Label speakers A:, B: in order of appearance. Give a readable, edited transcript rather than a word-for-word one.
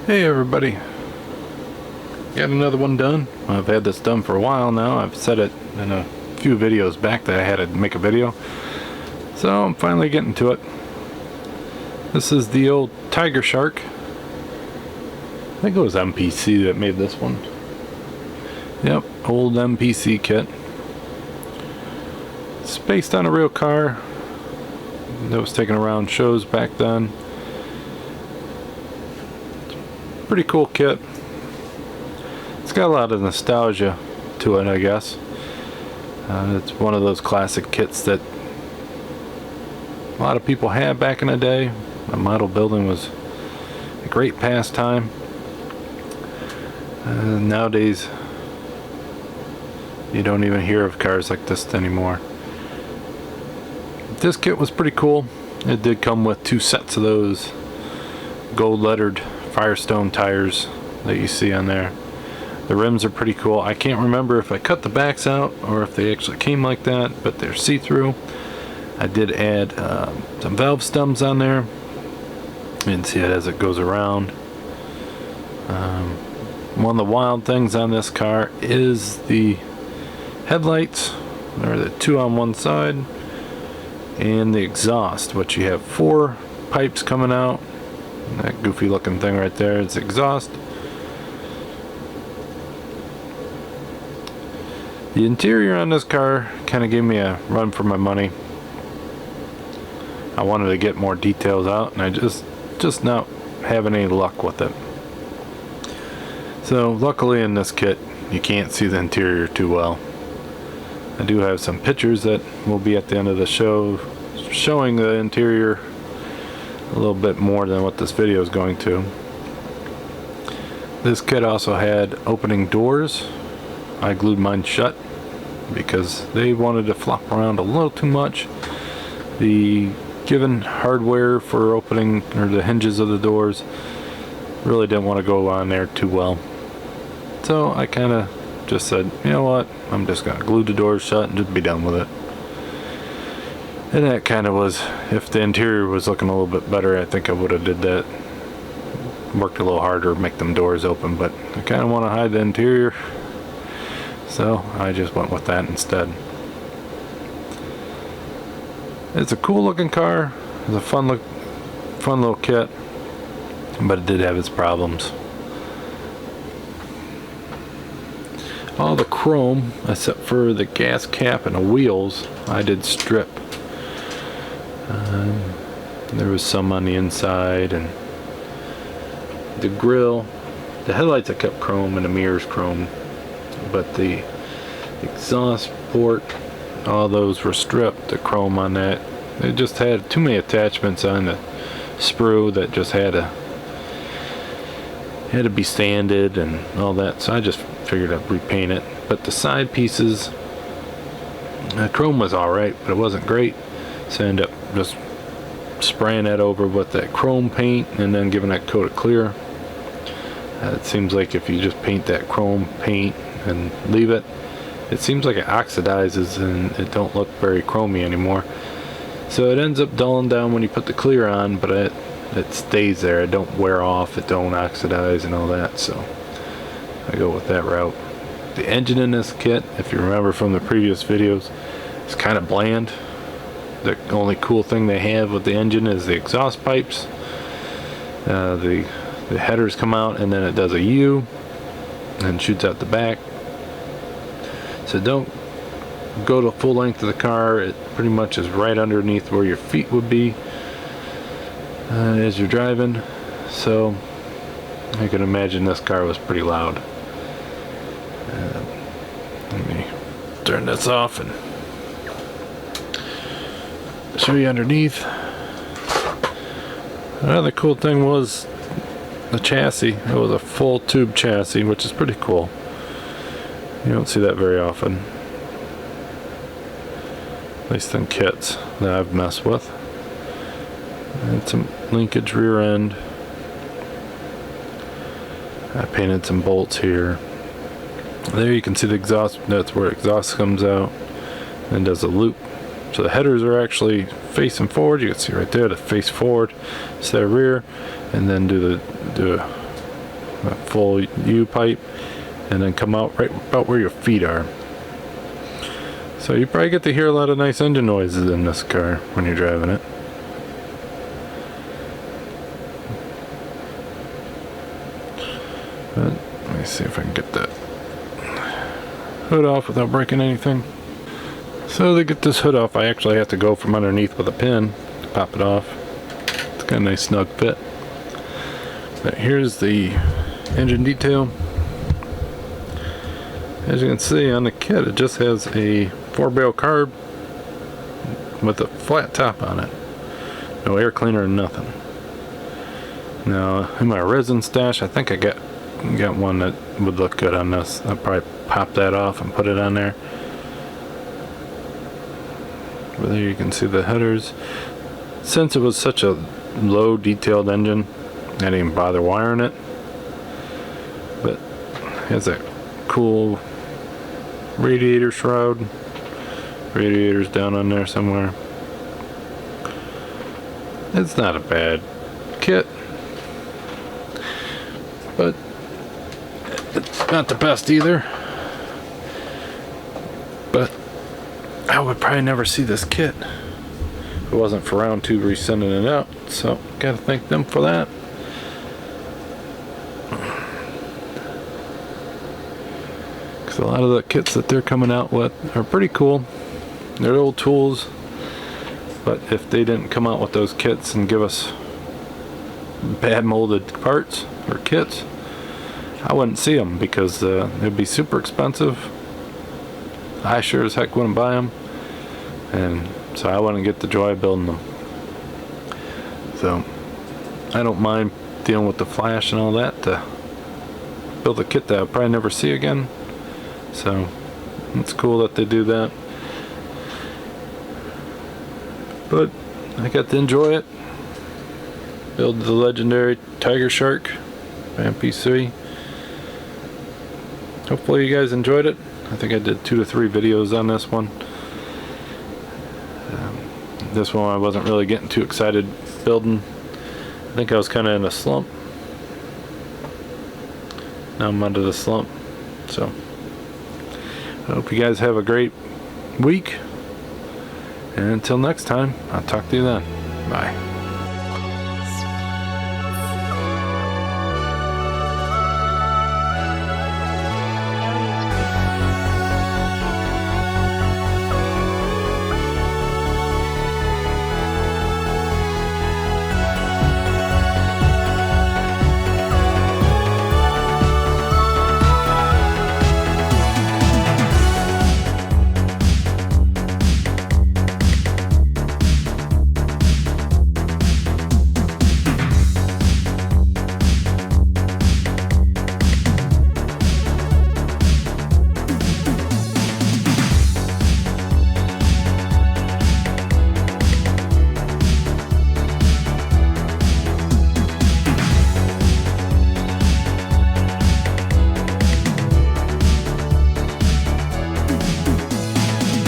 A: Hey everybody, got another one done. I've had this done for a while now. I've said it in a few videos back that I had to make a video, so I'm finally getting to it. This is the old Tiger Shark. I think it was MPC that made this one. Yep, old MPC kit. It's based on a real car that was taken around shows back then. Pretty cool kit. It's got a lot of nostalgia to it, I guess. It's one of those classic kits that a lot of people had back in the day. Model building was a great pastime. Nowadays, you don't even hear of cars like this anymore. This kit was pretty cool. It did come with two sets of those gold lettered Firestone tires that you see on there. The rims are pretty cool. I can't remember if I cut the backs out or if they actually came like that, but they're see-through. I did add some valve stems on there. You can see it as it goes around. One of the wild things on this car is the headlights. There are the two on one side, and the exhaust, which you have four pipes coming out. That goofy looking thing right there is exhaust. The interior on this car kind of gave me a run for my money. I wanted to get more details out, and I just not having any luck with it. So luckily in this kit you can't see the interior too well. I do have some pictures that will be at the end of the show showing the interior a little bit more than what this video is going to. This kit also had opening doors. I glued mine shut because they wanted to flop around a little too much. The given hardware for opening, or the hinges of the doors, really didn't want to go on there too well. So I kind of just said, you know what, I'm just going to glue the doors shut and just be done with it. And that kind of was, if the interior was looking a little bit better, I think I would have did that. Worked a little harder, make them doors open, but I kind of want to hide the interior, so I just went with that instead. It's a cool looking car. It's a fun little kit, but it did have its problems. All the chrome, except for the gas cap and the wheels, I did strip. There was some on the inside, and the grill, the headlights I kept chrome and the mirrors chrome, but the exhaust port, all those were stripped. The chrome on that, it just had too many attachments on the sprue that just had to be sanded and all that, so I just figured I'd repaint it. But the side pieces, the chrome was alright, but it wasn't great, so I ended up just spraying that over with that chrome paint and then giving that coat of clear. It seems like if you just paint that chrome paint and leave it, it seems like it oxidizes and it don't look very chromy anymore. So it ends up dulling down when you put the clear on, but it stays there. It don't wear off, it don't oxidize and all that, so I go with that route. The engine in this kit, if you remember from the previous videos, is kind of bland. The only cool thing they have with the engine is the exhaust pipes. The headers come out and then it does a U and shoots out the back. So don't go to full length of the car. It pretty much is right underneath where your feet would be as you're driving. So I can imagine this car was pretty loud. Let me turn this off and show you underneath. Another cool thing was the chassis. It was a full tube chassis, which is pretty cool. You don't see that very often, at least in kits that I've messed with. And some linkage rear end. I painted some bolts here. There you can see the exhaust. That's where exhaust comes out and does a loop. So the headers are actually facing forward. You can see right there to face forward instead of rear, and then do a full U-pipe, and then come out right about where your feet are. So you probably get to hear a lot of nice engine noises in this car when you're driving it. But let me see if I can get that hood off without breaking anything. So to get this hood off, I actually have to go from underneath with a pin to pop it off. It's got a nice snug fit. But here's the engine detail. As you can see on the kit, it just has a 4-barrel carb with a flat top on it. No air cleaner or nothing. Now in my resin stash, I think I got one that would look good on this. I'll probably pop that off and put it on there. But there you can see the headers. Since it was such a low detailed engine, I didn't even bother wiring it. But it has that cool radiator shroud. Radiator's down on there somewhere. It's not a bad kit, but it's not the best either. But I would probably never see this kit if it wasn't for Round 2 resending it out, so gotta thank them for that. Because a lot of the kits that they're coming out with are pretty cool. They're old tools, but if they didn't come out with those kits and give us bad molded parts or kits, I wouldn't see them, because they'd be super expensive. I sure as heck wouldn't buy them, and so I wouldn't get the joy of building them. So I don't mind dealing with the flash and all that to build a kit that I'll probably never see again. So it's cool that they do that. But I got to enjoy it. Build the legendary Tiger Shark by MPC. Hopefully you guys enjoyed it. I think I did 2 to 3 videos on this one. This one I wasn't really getting too excited building. I think I was kind of in a slump. Now I'm under the slump. So I hope you guys have a great week. And until next time, I'll talk to you then. Bye.